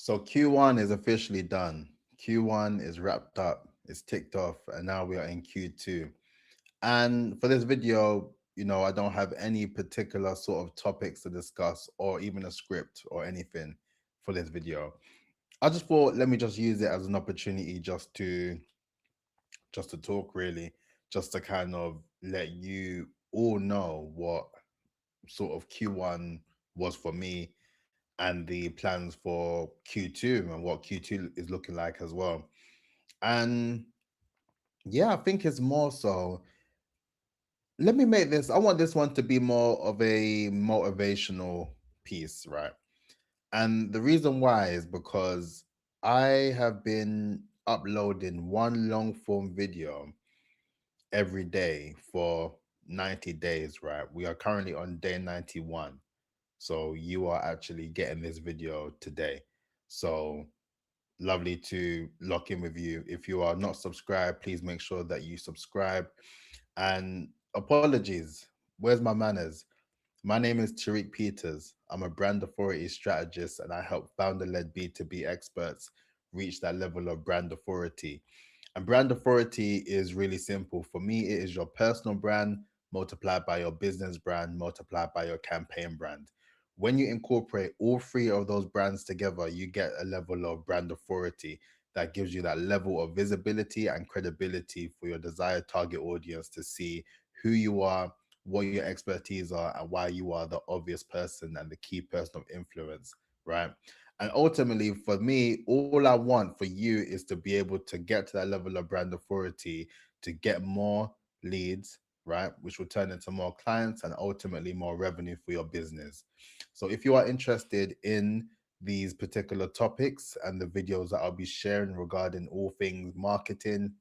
So Q1 is officially done. Q1 is wrapped up, it's ticked off, and now we are in Q2. And for this video, I don't have any particular sort of topics to discuss or even a script or anything for this video. I just thought let me just use it as an opportunity just to talk really, just to kind of let you all know what sort of Q1 was for me and the plans for Q2 and what Q2 is looking like as well. And yeah, I think it's more so. Let me make this, I want this one to be more of a motivational piece, right? And the reason why is because I have been uploading one long form video every day for 90 days, right? We are currently on day 91. So you are actually getting this video today. So lovely to lock in with you. If you are not subscribed, please make sure that you subscribe. And apologies, where's my manners? My name is Tariq Peters. I'm a brand authority strategist and I help founder led B2B experts reach that level of brand authority. And brand authority is really simple. For me, it is your personal brand multiplied by your business brand multiplied by your campaign brand. When you incorporate all three of those brands together, you get a level of brand authority that gives you that level of visibility and credibility for your desired target audience to see who you are, what your expertise are, and why you are the obvious person and the key person of influence, right? And ultimately, for me, all I want for you is to be able to get to that level of brand authority to get more leads, right? Which will turn into more clients and ultimately more revenue for your business. So if you are interested in these particular topics and the videos that I'll be sharing regarding all things marketing,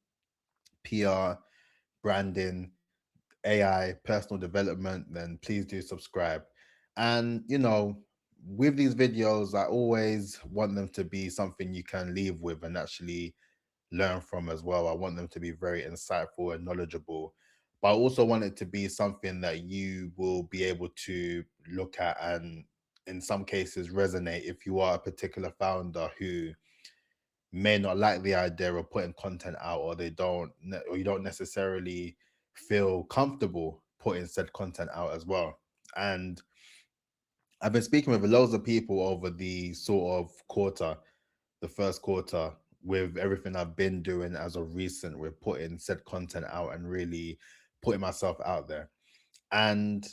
PR, branding, AI, personal development, then please do subscribe. And, with these videos, I always want them to be something you can leave with and actually learn from as well. I want them to be very insightful and knowledgeable. But I also want it to be something that you will be able to look at and, in some cases, resonate if you are a particular founder who may not like the idea of putting content out, or or you don't necessarily feel comfortable putting said content out as well. And I've been speaking with loads of people over the sort of quarter, the first quarter, with everything I've been doing as of recent with putting said content out and really putting myself out there. And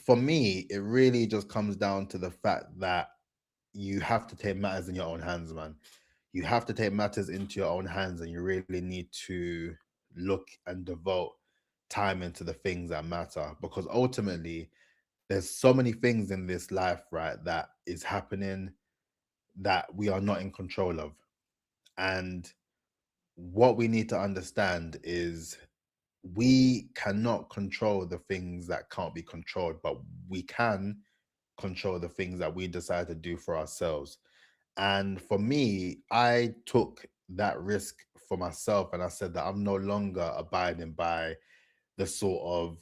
for me, it really just comes down to the fact that you have to take matters in your own hands, man. You have to take matters into your own hands, and you really need to look and devote time into the things that matter, because ultimately there's so many things in this life, right, that is happening that we are not in control of. And what we need to understand is we cannot control the things that can't be controlled, but we can control the things that we decide to do for ourselves. And for me, I took that risk for myself and I said that I'm no longer abiding by the sort of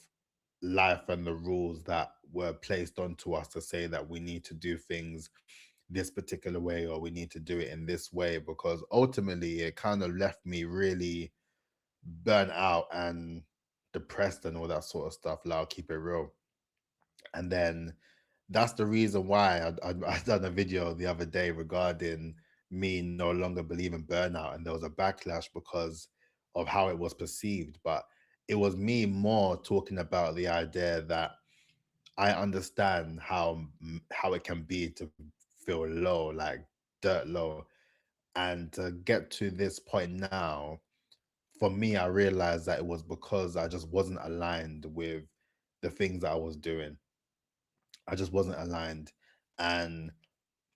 life and the rules that were placed onto us to say that we need to do things this particular way or we need to do it in this way, because ultimately it kind of left me really burnt out and depressed and all that sort of stuff. Like, I'll keep it real. And then that's the reason why I done a video the other day regarding me no longer believing burnout, and there was a backlash because of how it was perceived. But it was me more talking about the idea that I understand how it can be to feel low, like dirt low, and to get to this point now. For me, I realized that it was because I just wasn't aligned with the things that I was doing. I just wasn't aligned. And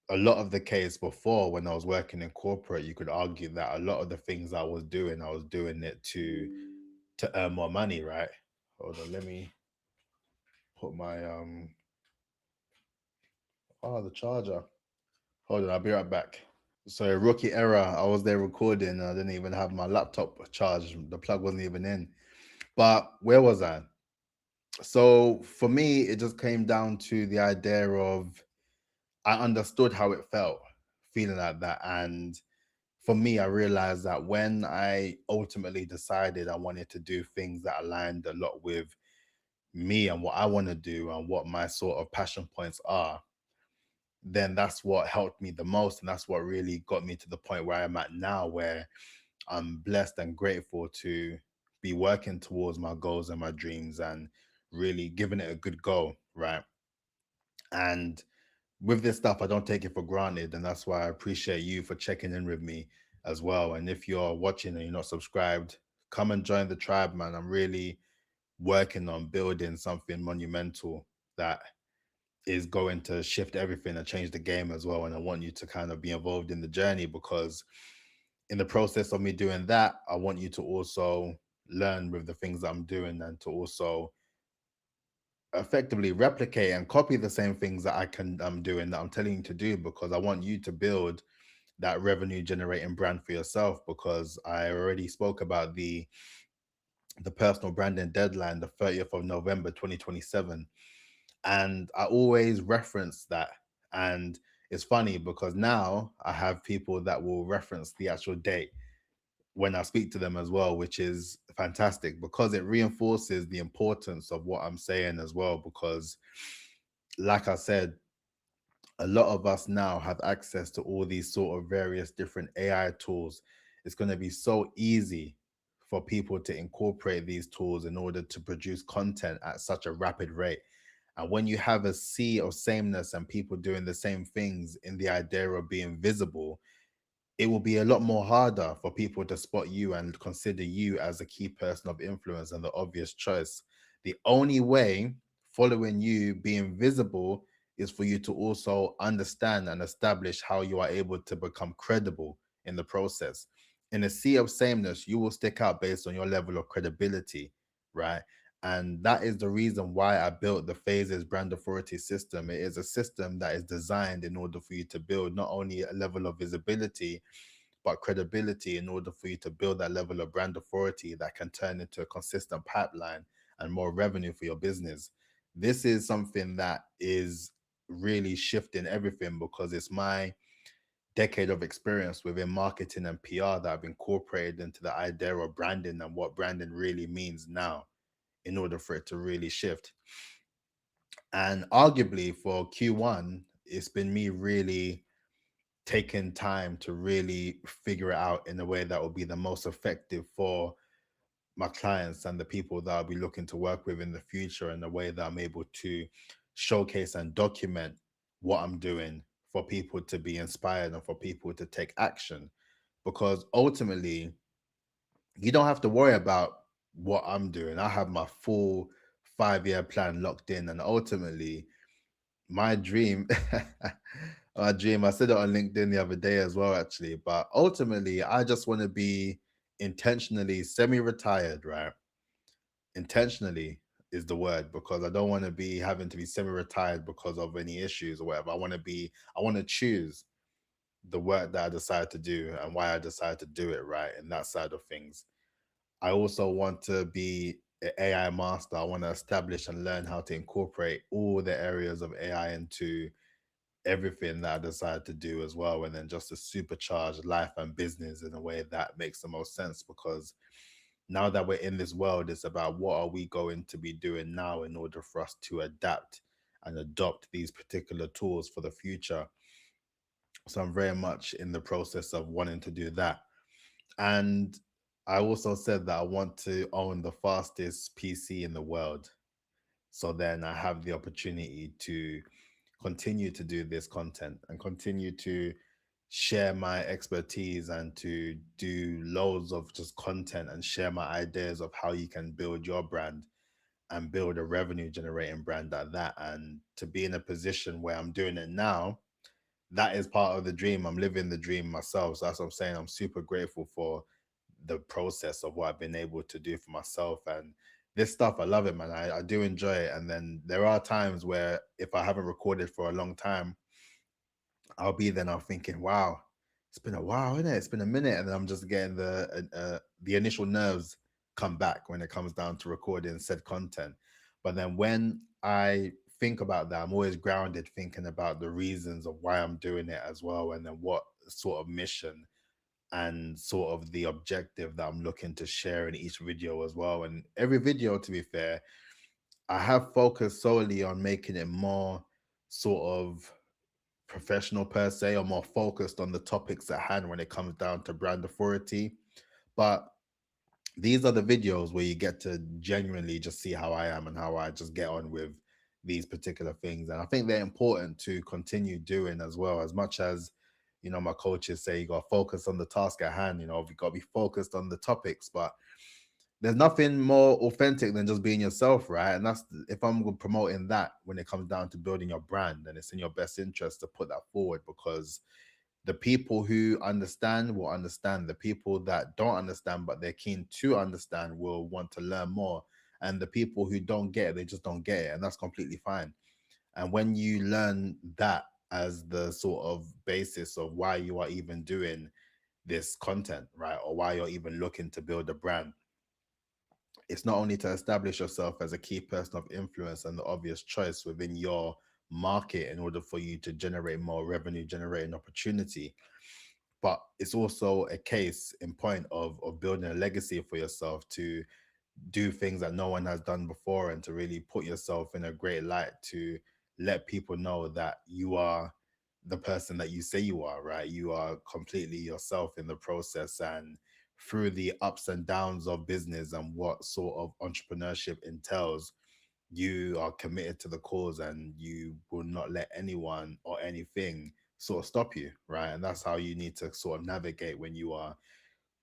a lot of the case before, when I was working in corporate, you could argue that a lot of the things I was doing it to earn more money, right? Hold on, let me put my the charger. Hold on, I'll be right back. So rookie error. I was there recording. I didn't even have my laptop charged. The plug wasn't even in. But where was I? So for me, it just came down to the idea of I understood how it felt feeling like that. And for me, I realized that when I ultimately decided I wanted to do things that aligned a lot with me and what I want to do and what my sort of passion points are, then that's what helped me the most. And that's what really got me to the point where I'm at now, where I'm blessed and grateful to be working towards my goals and my dreams and really giving it a good go, right? And with this stuff, I don't take it for granted. And that's why I appreciate you for checking in with me as well. And if you're watching and you're not subscribed, come and join the tribe, man. I'm really working on building something monumental that is going to shift everything and change the game as well. And I want you to kind of be involved in the journey, because in the process of me doing that, I want you to also learn with the things that I'm doing, and to also effectively replicate and copy the same things that I'm doing, that I'm telling you to do, because I want you to build that revenue generating brand for yourself. Because I already spoke about the personal branding deadline, the 30th of November 2027. And I always reference that. And it's funny because now I have people that will reference the actual date when I speak to them as well, which is fantastic, because it reinforces the importance of what I'm saying as well. Because, like I said, a lot of us now have access to all these sort of various different AI tools. It's going to be so easy for people to incorporate these tools in order to produce content at such a rapid rate. And when you have a sea of sameness and people doing the same things in the idea of being visible, it will be a lot more harder for people to spot you and consider you as a key person of influence and the obvious choice. The only way following you being visible is for you to also understand and establish how you are able to become credible in the process. In a sea of sameness, you will stick out based on your level of credibility, right? And that is the reason why I built the Phases brand authority system. It is a system that is designed in order for you to build not only a level of visibility, but credibility, in order for you to build that level of brand authority that can turn into a consistent pipeline and more revenue for your business. This is something that is really shifting everything, because it's my decade of experience within marketing and PR that I've incorporated into the idea of branding and what branding really means now, in order for it to really shift. And arguably for Q1, it's been me really taking time to really figure it out in a way that will be the most effective for my clients and the people that I'll be looking to work with in the future, in a way that I'm able to showcase and document what I'm doing for people to be inspired and for people to take action. Because ultimately, you don't have to worry about what I'm doing. I have my full 5-year plan locked in, and ultimately, my dream, my dream, I said it on LinkedIn the other day as well, actually, but ultimately, I just want to be intentionally semi-retired, right? Intentionally is the word, because I don't want to be having to be semi-retired because of any issues or whatever. I want to choose the work that I decide to do and why I decide to do it, right? And that side of things. I also want to be an AI master. I want to establish and learn how to incorporate all the areas of AI into everything that I decide to do as well. And then just to supercharge life and business in a way that makes the most sense. Because now that we're in this world, it's about what are we going to be doing now in order for us to adapt and adopt these particular tools for the future. So I'm very much in the process of wanting to do that. And I also said that I want to own the fastest PC in the world. So then I have the opportunity to continue to do this content and continue to share my expertise and to do loads of just content and share my ideas of how you can build your brand and build a revenue generating brand at that. And to be in a position where I'm doing it now, that is part of the dream. I'm living the dream myself. So that's what I'm saying. I'm super grateful for the process of what I've been able to do for myself. And this stuff, I love it, man. I do enjoy it. And then there are times where if I haven't recorded for a long time, I'll be then I'm thinking, wow, it's been a while, isn't it? It's been a minute. And then I'm just getting the initial nerves come back when it comes down to recording said content. But then when I think about that. I'm always grounded thinking about the reasons of why I'm doing it as well, and then what sort of mission and sort of the objective that I'm looking to share in each video as well. And every video, to be fair, I have focused solely on making it more sort of professional per se, or more focused on the topics at hand when it comes down to brand authority. But these are the videos where you get to genuinely just see how I am and how I just get on with these particular things. And I think they're important to continue doing as well. As much as, you know, my coaches say you got to focus on the task at hand, you know, you got to be focused on the topics, but there's nothing more authentic than just being yourself, right? And that's, if I'm promoting that when it comes down to building your brand, then it's in your best interest to put that forward, because the people who understand will understand. The people that don't understand but they're keen to understand will want to learn more. And the people who don't get it, they just don't get it, and that's completely fine. And when you learn that as the sort of basis of why you are even doing this content, right, or why you're even looking to build a brand, it's not only to establish yourself as a key person of influence and the obvious choice within your market in order for you to generate more revenue generating opportunity, but it's also a case in point of building a legacy for yourself, to do things that no one has done before, and to really put yourself in a great light, to let people know that you are the person that you say you are, right? You are completely yourself in the process, and through the ups and downs of business and what sort of entrepreneurship entails, you are committed to the cause, and you will not let anyone or anything sort of stop you, right? And that's how you need to sort of navigate when you are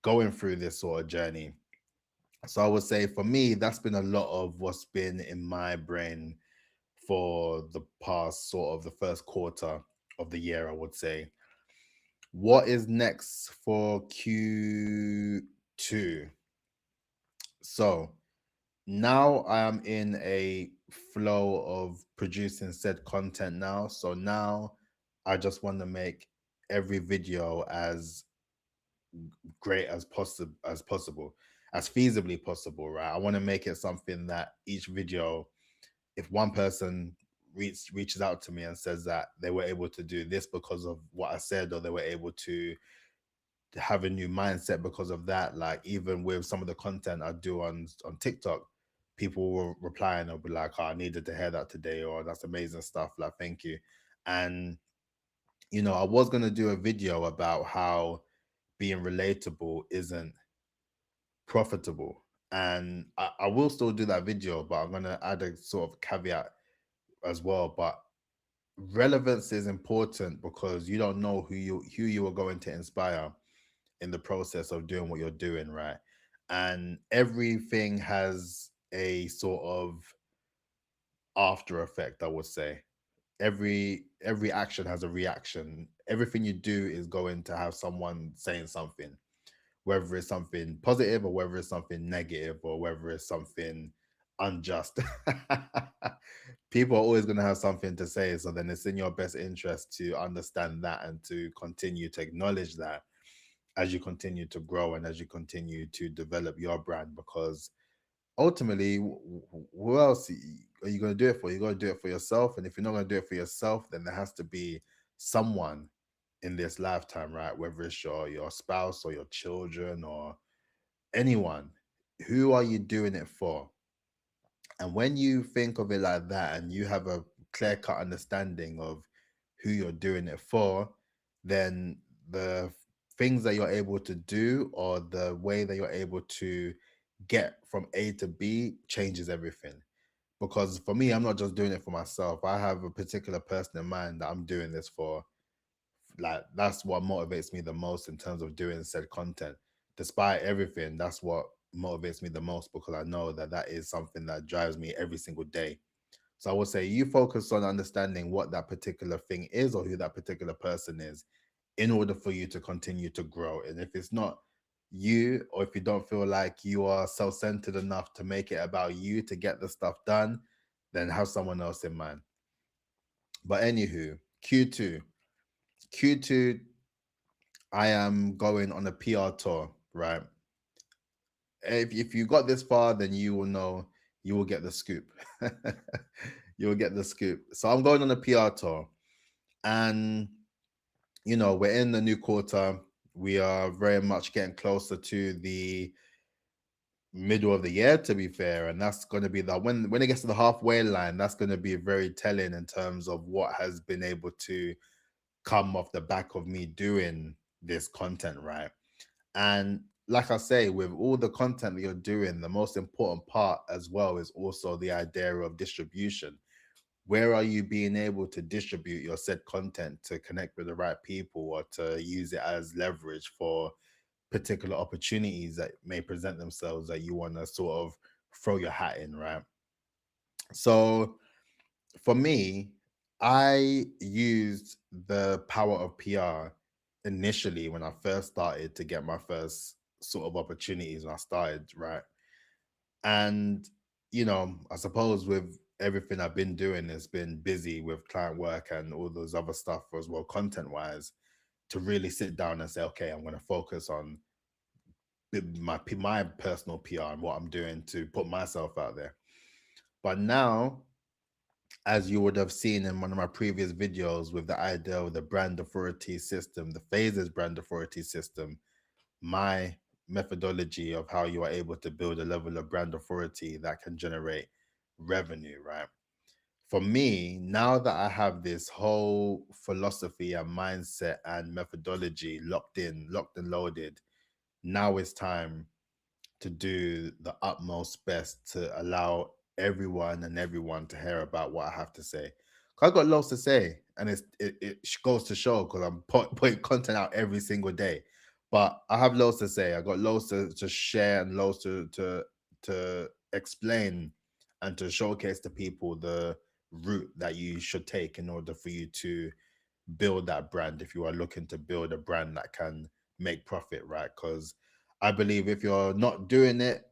going through this sort of journey. So I would say for me, that's been a lot of what's been in my brain for the past sort of the first quarter of the year, I would say. What is next for Q2? So now I am in a flow of producing said content now. So now I just want to make every video as great as possible, as feasibly possible, right? I want to make it something that each video, if one person reaches out to me and says that they were able to do this because of what I said, or they were able to have a new mindset because of that, like even with some of the content I do on TikTok, people will reply and they'll be like, oh, I needed to hear that today, or that's amazing stuff, like thank you. And you know, I was going to do a video about how being relatable isn't profitable, and I will still do that video, but I'm going to add a sort of caveat as well. But relevance is important, because you don't know who you are going to inspire in the process of doing what you're doing, right? And everything has a sort of after effect, I would say. Every action has a reaction. Everything you do is going to have someone saying something, whether it's something positive or whether it's something negative or whether it's something unjust. People are always going to have something to say. So then it's in your best interest to understand that and to continue to acknowledge that as you continue to grow and as you continue to develop your brand. Because ultimately, who else are you going to do it for? You got to do it for yourself. And if you're not going to do it for yourself, then there has to be someone in this lifetime, right? Whether it's your spouse or your children or anyone, who are you doing it for? And when you think of it like that and you have a clear cut understanding of who you're doing it for, then the things that you're able to do, or the way that you're able to get from A to B, changes everything. Because for me, I'm not just doing it for myself. I have a particular person in mind that I'm doing this for. Like, that's what motivates me the most in terms of doing said content. Despite everything, that's what motivates me the most, because I know that that is something that drives me every single day. So I would say you focus on understanding what that particular thing is, or who that particular person is, in order for you to continue to grow. And if it's not you, or if you don't feel like you are self-centered enough to make it about you to get the stuff done, then have someone else in mind. But anywho, Q2, I am going on a PR tour, right? If you got this far, then you will know, you will get the scoop. You'll get the scoop. So I'm going on a PR tour, and we're in the new quarter. We are very much getting closer to the middle of the year, to be fair, and that's going to be the when it gets to the halfway line, that's going to be very telling in terms of what has been able to come off the back of me doing this content, right? And like I say, with all the content that you're doing, the most important part as well is also the idea of distribution. Where are you being able to distribute your said content to connect with the right people, or to use it as leverage for particular opportunities that may present themselves that you want to sort of throw your hat in, right? So for me, I used the power of PR initially when I first started to get my first sort of opportunities when I started, right? And, I suppose with everything I've been doing, it's been busy with client work and all those other stuff as well, content wise, to really sit down and say, okay, I'm going to focus on my personal PR and what I'm doing to put myself out there. But now, as you would have seen in one of my previous videos with the idea of the brand authority system, the phases brand authority system, my methodology of how you are able to build a level of brand authority that can generate revenue, right? For me, now that I have this whole philosophy and mindset and methodology locked and loaded, now it's time to do the utmost best to allow everyone to hear about what I have to say. 'Cause I've got loads to say, and it goes to show because I'm putting content out every single day. But I have loads to say. I got loads to share and loads to explain and to showcase to people the route that you should take in order for you to build that brand, if you are looking to build a brand that can make profit, right? Because I believe if you're not doing it,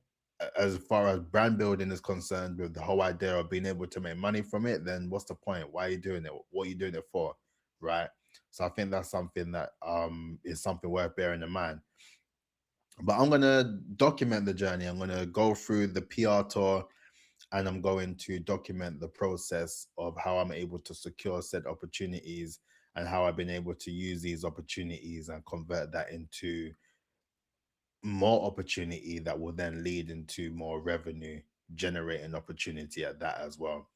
as far as brand building is concerned, with the whole idea of being able to make money from it, then what's the point? Why are you doing it? What are you doing it for? Right. So I think that's something that is something worth bearing in mind. But I'm gonna document the journey. I'm gonna go through the PR tour, and I'm going to document the process of how I'm able to secure said opportunities, and how I've been able to use these opportunities and convert that into more opportunity that will then lead into more revenue generating opportunity at that as well.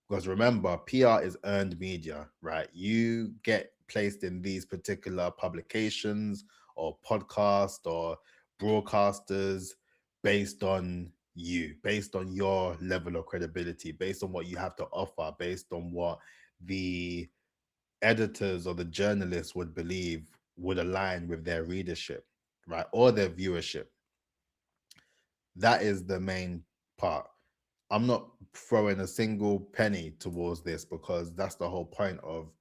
Because remember, PR is earned media, right? You get placed in these particular publications or podcasts or broadcasters based on you, based on your level of credibility, based on what you have to offer, based on what the editors or the journalists would believe would align with their readership, right? Or their viewership. That is the main part. I'm not throwing a single penny towards this because that's the whole point of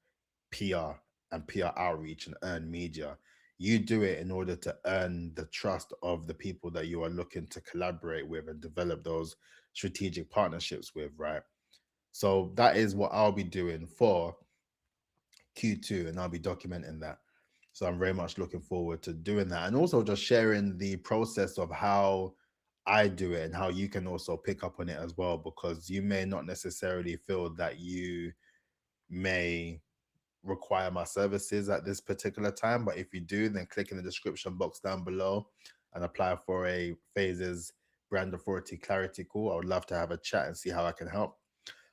PR and PR outreach and earned media. You do it in order to earn the trust of the people that you are looking to collaborate with and develop those strategic partnerships with, right? So that is what I'll be doing for Q2, and I'll be documenting that. So I'm very much looking forward to doing that, and also just sharing the process of how I do it and how you can also pick up on it as well, because you may not necessarily feel that you may require my services at this particular time. But if you do, then click in the description box down below and apply for a Phases Brand Authority Clarity call. I would love to have a chat and see how I can help.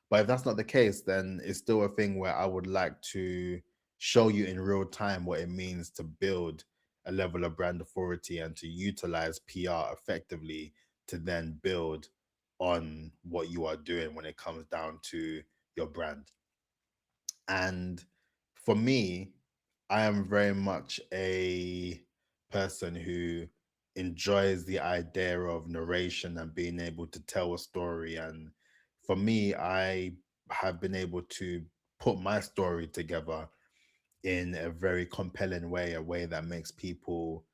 But if that's not the case, then it's still a thing where I would like to show you in real time what it means to build a level of brand authority and to utilize PR effectively to then build on what you are doing when it comes down to your brand. And for me, I am very much a person who enjoys the idea of narration and being able to tell a story. And for me, I have been able to put my story together in a very compelling way, a way that makes people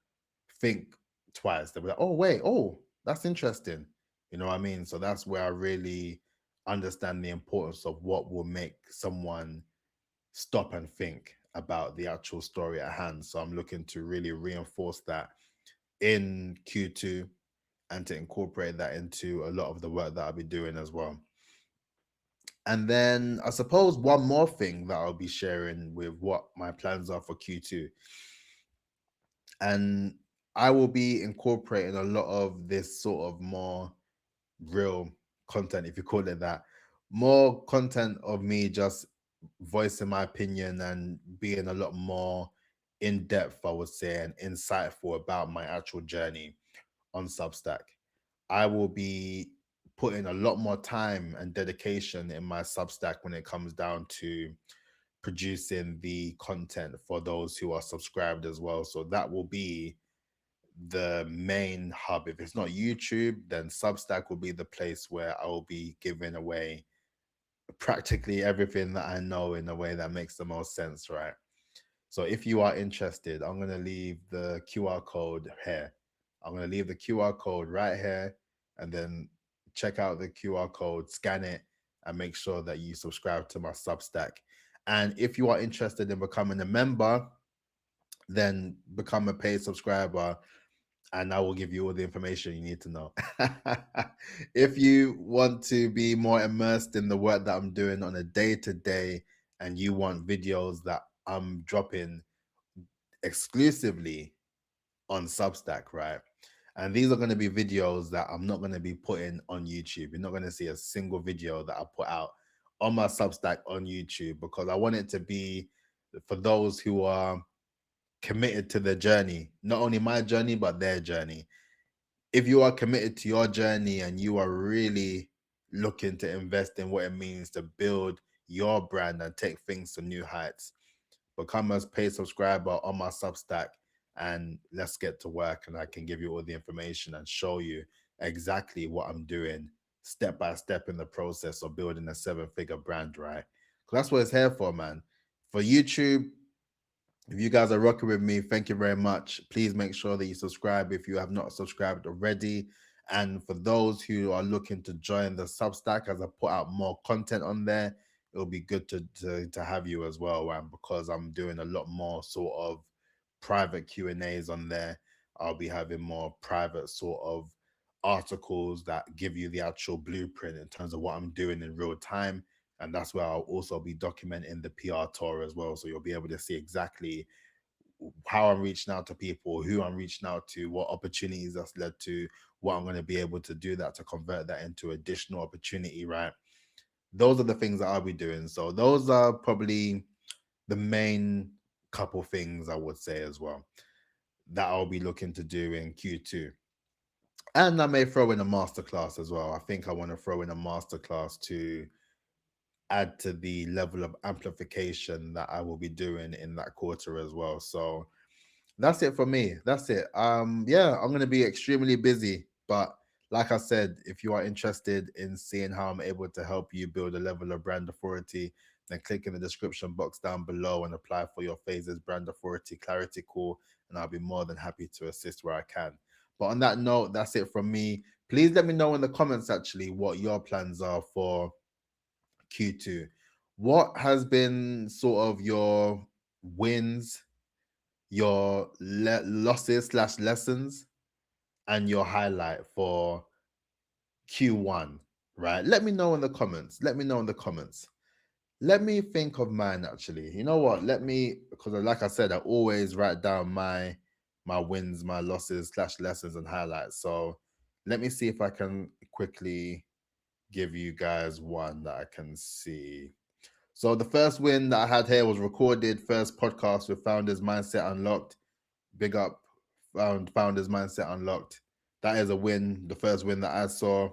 think twice. They'll be like, oh, wait, oh, that's interesting. You know what I mean? So that's where I really understand the importance of what will make someone stop and think about the actual story at hand. So I'm looking to really reinforce that in Q2 and to incorporate that into a lot of the work that I'll be doing as well. And then I suppose one more thing that I'll be sharing with what my plans are for Q2. And I will be incorporating a lot of this sort of more real content, if you call it that. More content of me just voicing my opinion and being a lot more in depth, I would say, and insightful about my actual journey on Substack. I will be putting a lot more time and dedication in my Substack when it comes down to producing the content for those who are subscribed as well. So that will be the main hub. If it's not YouTube, then Substack will be the place where I will be giving away practically everything that I know in a way that makes the most sense, right? So if you are interested, I'm going to leave the QR code here. I'm going to leave the QR code right here, and then check out the QR code, scan it, and make sure that you subscribe to my Substack. And if you are interested in becoming a member, then become a paid subscriber, and I will give you all the information you need to know. If you want to be more immersed in the work that I'm doing on a day-to-day, and you want videos that I'm dropping exclusively on Substack, right? And these are going to be videos that I'm not going to be putting on YouTube. You're not going to see a single video that I put out on my Substack on YouTube, because I want it to be for those who are committed to the journey, not only my journey, but their journey. If you are committed to your journey and you are really looking to invest in what it means to build your brand and take things to new heights, become a paid subscriber on my Substack, and let's get to work. And I can give you all the information and show you exactly what I'm doing step by step in the process of building a 7-figure brand, right? Because that's what it's here for, man. For YouTube, if you guys are rocking with me, thank you very much. Please make sure that you subscribe if you have not subscribed already. And for those who are looking to join the Substack, as I put out more content on there, it'll be good to have you as well, man, because I'm doing a lot more sort of private Q&As on there. I'll be having more private sort of articles that give you the actual blueprint in terms of what I'm doing in real time. And that's where I'll also be documenting the PRTour as well. So you'll be able to see exactly how I'm reaching out to people, who I'm reaching out to, what opportunities that's led to, what I'm going to be able to do that to convert that into additional opportunity, right? Those are the things that I'll be doing. So those are probably the main couple things I would say as well that I'll be looking to do in Q2. And I may throw in a masterclass as well. I think I want to throw in a masterclass to add to the level of amplification that I will be doing in that quarter as well. So that's it for me. That's it. Yeah, I'm gonna be extremely busy, but like I said, if you are interested in seeing how I'm able to help you build a level of brand authority, then click in the description box down below and apply for your phases brand authority clarity call, and I'll be more than happy to assist where I can. But on that note, that's it from me. Please let me know in the comments actually what your plans are for Q2. What has been sort of your wins, your losses slash lessons, and your highlight for Q1, right? Let me know in the comments. Let me know in the comments. Let me think of mine actually. You know what? Let me, because like I said, I always write down my wins, my losses slash lessons and highlights. So let me see if I can quickly give you guys one that I can see. So the first win that I had here was recorded first podcast with Founders Mindset Unlocked. Big up, Founders Mindset Unlocked. That is a win. The first win that I saw.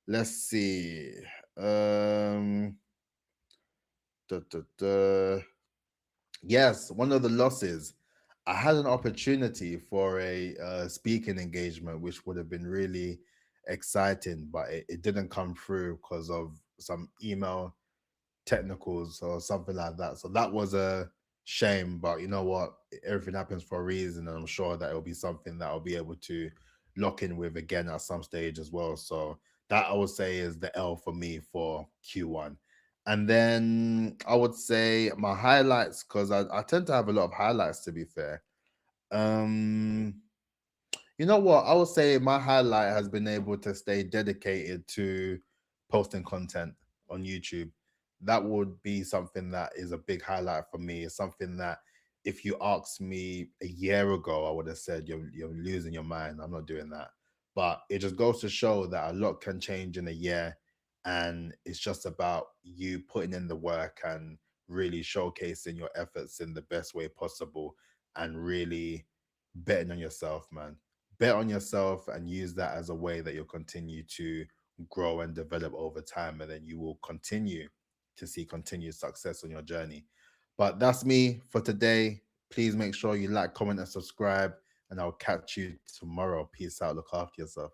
Let's see. Da, da, da. Yes, one of the losses. I had an opportunity for a speaking engagement, which would have been really exciting, but it didn't come through because of some email technicals or something like that. So that was a shame, but you know what? Everything happens for a reason, and I'm sure that it'll be something that I'll be able to lock in with again at some stage as well. So that I would say is the L for me for Q1. And then I would say my highlights, because I tend to have a lot of highlights to be fair. Um, you know what? I would say my highlight has been able to stay dedicated to posting content on YouTube, that would be something that is a big highlight for me. It's something that if you asked me a year ago, I would have said you're losing your mind. I'm not doing that. But it just goes to show that a lot can change in a year, and it's just about you putting in the work and really showcasing your efforts in the best way possible, and really betting on yourself, man. Bet on yourself and use that as a way that you'll continue to grow and develop over time, and then you will continue to see continued success on your journey. But that's me for today. Please make sure you like, comment, and subscribe, and I'll catch you tomorrow. Peace out. Look after yourself.